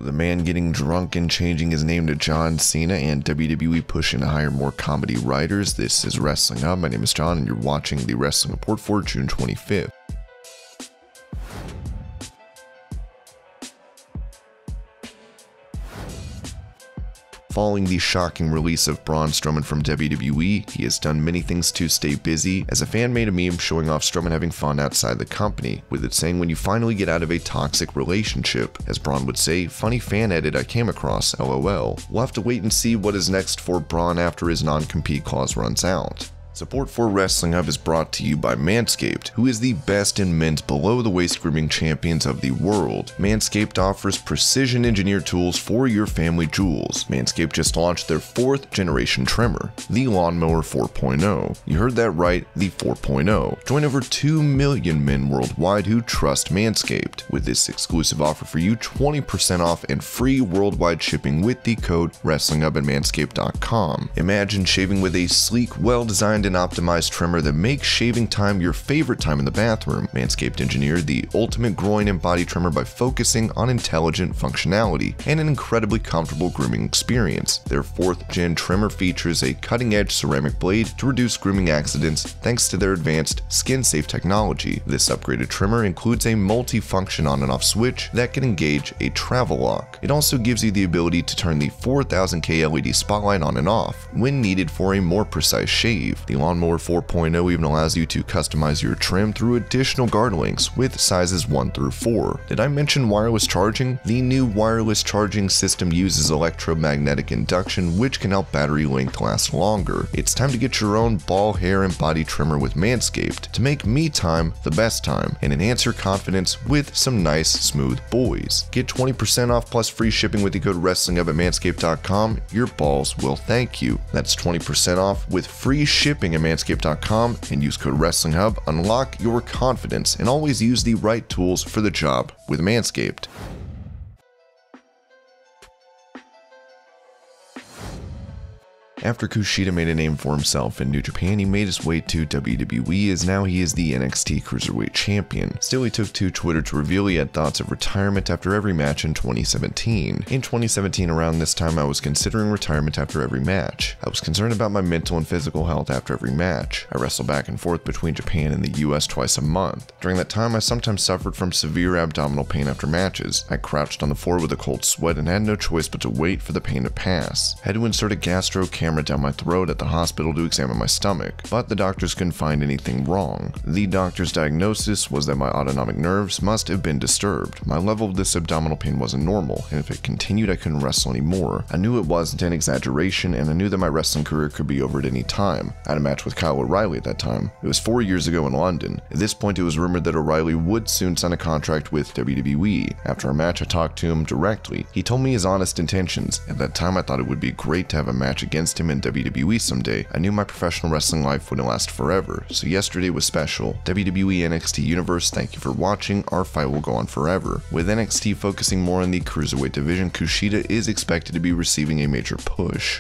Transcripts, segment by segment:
The man getting drunk and changing his name to John Cena, and WWE pushing to hire more comedy writers. This is Wrestling Hub. My name is John, and you're watching the Wrestling Report for June 25th. Following the shocking release of Braun Strowman from WWE, he has done many things to stay busy, as a fan made a meme showing off Strowman having fun outside the company, with it saying, "When you finally get out of a toxic relationship." As Braun would say, "Funny fan edit I came across, lol." We'll have to wait and see what is next for Braun after his non-compete clause runs out. Support for Wrestling Hub is brought to you by Manscaped, who is the best in men's below-the-waist grooming champions of the world. Manscaped offers precision-engineered tools for your family jewels. Manscaped just launched their 4th generation trimmer, the Lawnmower 4.0. You heard that right, the 4.0. Join over 2 million men worldwide who trust Manscaped. With this exclusive offer for you, 20% off and free worldwide shipping with the code WrestlingHub at manscaped.com. Imagine shaving with a sleek, well-designed and optimized trimmer that makes shaving time your favorite time in the bathroom. Manscaped engineered the ultimate groin and body trimmer by focusing on intelligent functionality and an incredibly comfortable grooming experience. Their 4th gen trimmer features a cutting-edge ceramic blade to reduce grooming accidents thanks to their advanced skin-safe technology. This upgraded trimmer includes a multi-function on and off switch that can engage a travel lock. It also gives you the ability to turn the 4000K LED spotlight on and off when needed for a more precise shave. The Lawnmower 4.0 even allows you to customize your trim through additional guard links with sizes 1 through 4. Did I mention wireless charging? The new wireless charging system uses electromagnetic induction, which can help battery length last longer. It's time to get your own ball, hair, and body trimmer with Manscaped to make me time the best time and enhance your confidence with some nice, smooth boys. Get 20% off plus free shipping with the code WrestlingHub at manscaped.com. Your balls will thank you. That's 20% off with free shipping at manscaped.com and use code WrestlingHub. Unlock your confidence and always use the right tools for the job with Manscaped. After Kushida made a name for himself in New Japan, he made his way to WWE, as now he is the NXT Cruiserweight Champion. Still, he took to Twitter to reveal he had thoughts of retirement after every match in 2017. In 2017, around this time, I was considering retirement after every match. I was concerned about my mental and physical health after every match. I wrestled back and forth between Japan and the US twice a month. During that time, I sometimes suffered from severe abdominal pain after matches. I crouched on the floor with a cold sweat and had no choice but to wait for the pain to pass. I had to insert a gastro camera down my throat at the hospital to examine my stomach, but the doctors couldn't find anything wrong. The doctor's diagnosis was that my autonomic nerves must have been disturbed. My level of this abdominal pain wasn't normal, and if it continued, I couldn't wrestle anymore. I knew it wasn't an exaggeration, and I knew that my wrestling career could be over at any time. I had a match with Kyle O'Reilly at that time. It was 4 years ago in London. At this point, it was rumored that O'Reilly would soon sign a contract with WWE. After our match, I talked to him directly. He told me his honest intentions. At that time, I thought it would be great to have a match against him in WWE someday. I knew my professional wrestling life wouldn't last forever, so yesterday was special. WWE NXT Universe, thank you for watching. Our fight will go on forever. With NXT focusing more on the Cruiserweight division, Kushida is expected to be receiving a major push.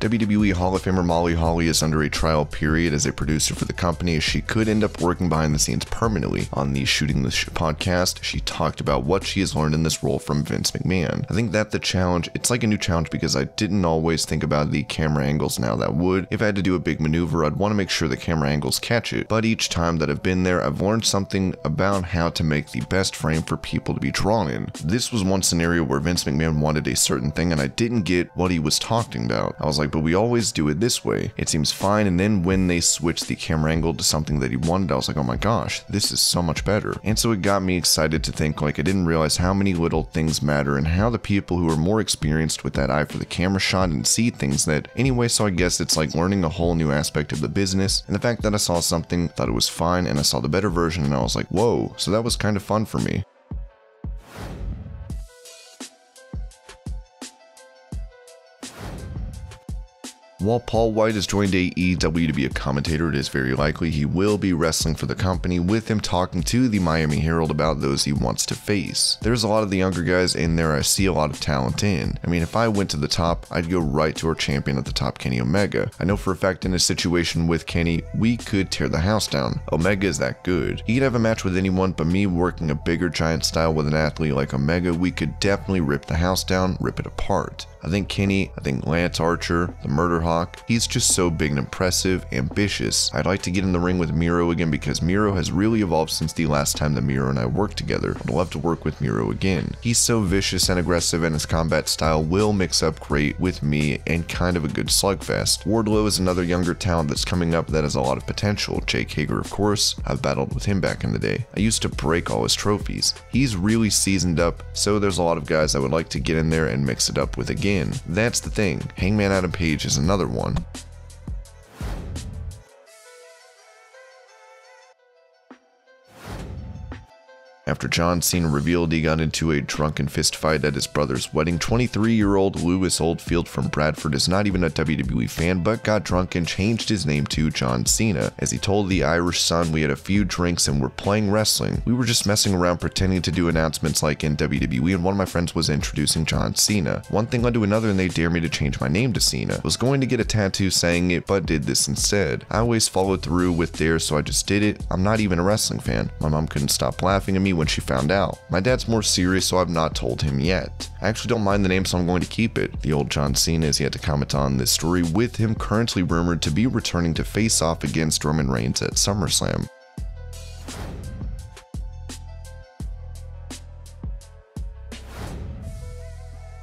WWE Hall of Famer Molly Holly is under a trial period as a producer for the company, as she could end up working behind the scenes permanently. On the Shooting the Shit podcast, she talked about what she has learned in this role from Vince McMahon. I think that the challenge, it's like a new challenge because I didn't always think about the camera angles now that would. If I had to do a big maneuver, I'd want to make sure the camera angles catch it. But each time that I've been there, I've learned something about how to make the best frame for people to be drawn in. This was one scenario where Vince McMahon wanted a certain thing and I didn't get what he was talking about. I was like, but we always do it this way. It seems fine, and then when they switched the camera angle to something that he wanted, I was like, oh my gosh, this is so much better. And so it got me excited to think, like, I didn't realize how many little things matter and how the people who are more experienced with that eye for the camera shot and see things that anyway. So I guess it's like learning a whole new aspect of the business, and the fact that I saw something, thought it was fine, and I saw the better version and I was like, whoa, so that was kind of fun for me. While Paul White has joined AEW to be a commentator, it is very likely he will be wrestling for the company, with him talking to the Miami Herald about those he wants to face. There's a lot of the younger guys in there I see a lot of talent in. I mean, if I went to the top, I'd go right to our champion at the top, Kenny Omega. I know for a fact in a situation with Kenny, we could tear the house down. Omega is that good. He could have a match with anyone, but me working a bigger giant style with an athlete like Omega, we could definitely rip the house down, rip it apart. I think Kenny, I think Lance Archer, the Murder Hawk, he's just so big and impressive, ambitious. I'd like to get in the ring with Miro again because Miro has really evolved since the last time that Miro and I worked together. I'd love to work with Miro again. He's so vicious and aggressive, and his combat style will mix up great with me and kind of a good slugfest. Wardlow is another younger talent that's coming up that has a lot of potential. Jake Hager, of course, I've battled with him back in the day. I used to break all his trophies. He's really seasoned up, so there's a lot of guys I would like to get in there and mix it up with again. That's the thing. Hangman Adam Page is another one. After John Cena revealed he got into a drunken fistfight at his brother's wedding, 23-year-old Lewis Oldfield from Bradford is not even a WWE fan, but got drunk and changed his name to John Cena. As he told the Irish Sun, "We had a few drinks and were playing wrestling. We were just messing around pretending to do announcements like in WWE, and one of my friends was introducing John Cena. One thing led to another and they dared me to change my name to Cena. I was going to get a tattoo saying it, but did this instead. I always followed through with dares, so I just did it. I'm not even a wrestling fan. My mom couldn't stop laughing at me when she found out. My dad's more serious, so I've not told him yet. I actually don't mind the name, so I'm going to keep it." The old John Cena has yet to comment on this story, with him currently rumored to be returning to face off against Roman Reigns at SummerSlam.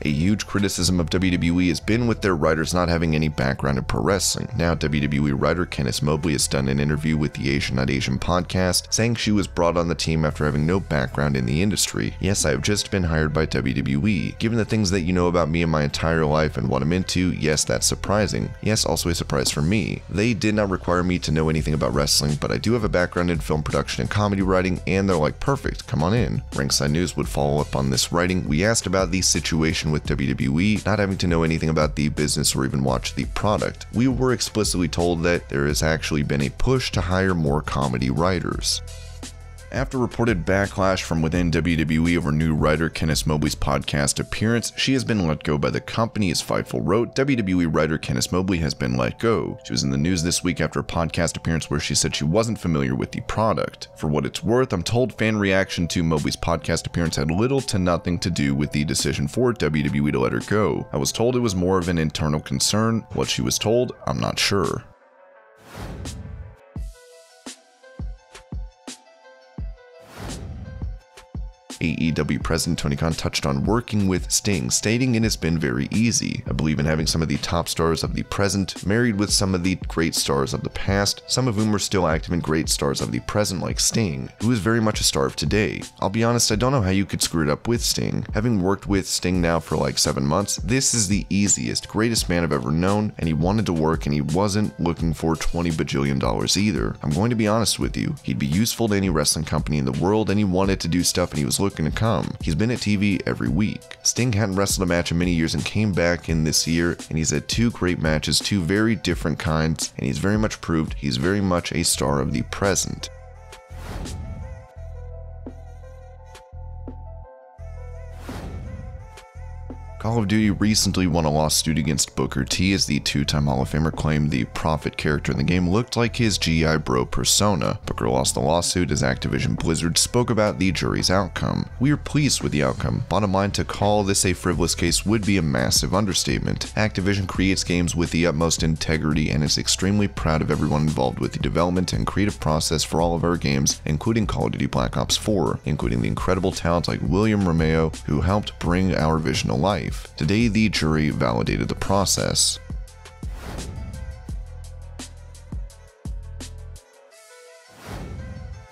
A huge criticism of WWE has been with their writers not having any background in pro wrestling. Now, WWE writer Candice Mobley has done an interview with the Asian Not Asian podcast, saying she was brought on the team after having no background in the industry. "Yes, I have just been hired by WWE. Given the things that you know about me and my entire life and what I'm into, yes, that's surprising. Yes, also a surprise for me. They did not require me to know anything about wrestling, but I do have a background in film production and comedy writing, and they're like, perfect, come on in." Ringside News would follow up on this writing. "We asked about the situation with WWE not having to know anything about the business or even watch the product. We were explicitly told that there has actually been a push to hire more comedy writers." After reported backlash from within WWE over new writer Candice Mobley's podcast appearance, she has been let go by the company, as Fightful wrote. WWE writer Candice Mobley has been let go. She was in the news this week after a podcast appearance where she said she wasn't familiar with the product. For what it's worth, I'm told fan reaction to Mobley's podcast appearance had little to nothing to do with the decision for WWE to let her go. I was told it was more of an internal concern. What she was told, I'm not sure. AEW President Tony Khan touched on working with Sting, stating it has been very easy. "I believe in having some of the top stars of the present married with some of the great stars of the past, some of whom are still active and great stars of the present like Sting, who is very much a star of today. I'll be honest, I don't know how you could screw it up with Sting. Having worked with Sting now for like 7 months, this is the easiest, greatest man I've ever known, and he wanted to work and he wasn't looking for $20 bajillion either. I'm going to be honest with you, he'd be useful to any wrestling company in the world, and he wanted to do stuff and he was looking to come. He's been at TV every week. Sting hadn't wrestled a match in many years and came back in this year, and he's had 2 great matches, 2 very different kinds, and he's very much proved he's very much a star of the present." Call of Duty recently won a lawsuit against Booker T, as the 2-time Hall of Famer claimed the Prophet character in the game looked like his G.I. Bro persona. Booker lost the lawsuit as Activision Blizzard spoke about the jury's outcome. "We are pleased with the outcome. Bottom line, to call this a frivolous case would be a massive understatement. Activision creates games with the utmost integrity and is extremely proud of everyone involved with the development and creative process for all of our games, including Call of Duty Black Ops 4, including the incredible talent like William Romeo, who helped bring our vision to life. Today, the jury validated the process."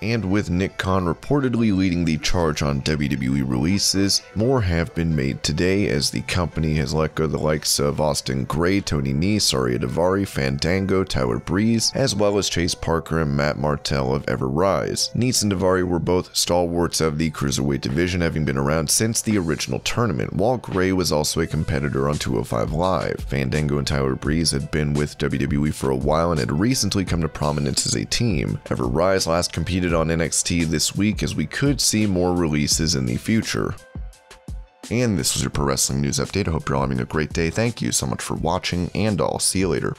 And with Nick Khan reportedly leading the charge on WWE releases, more have been made today as the company has let go the likes of Austin Gray, Tony Nese, Arya Daivari, Fandango, Tyler Breeze, as well as Chase Parker and Matt Martell of Ever Rise. Nese and Daivari were both stalwarts of the Cruiserweight division, having been around since the original tournament, while Gray was also a competitor on 205 Live. Fandango and Tyler Breeze had been with WWE for a while and had recently come to prominence as a team. Ever Rise last competed on NXT this week, as we could see more releases in the future. And this was your Pro Wrestling News Update. I hope you're all having a great day. Thank you so much for watching, and I'll see you later.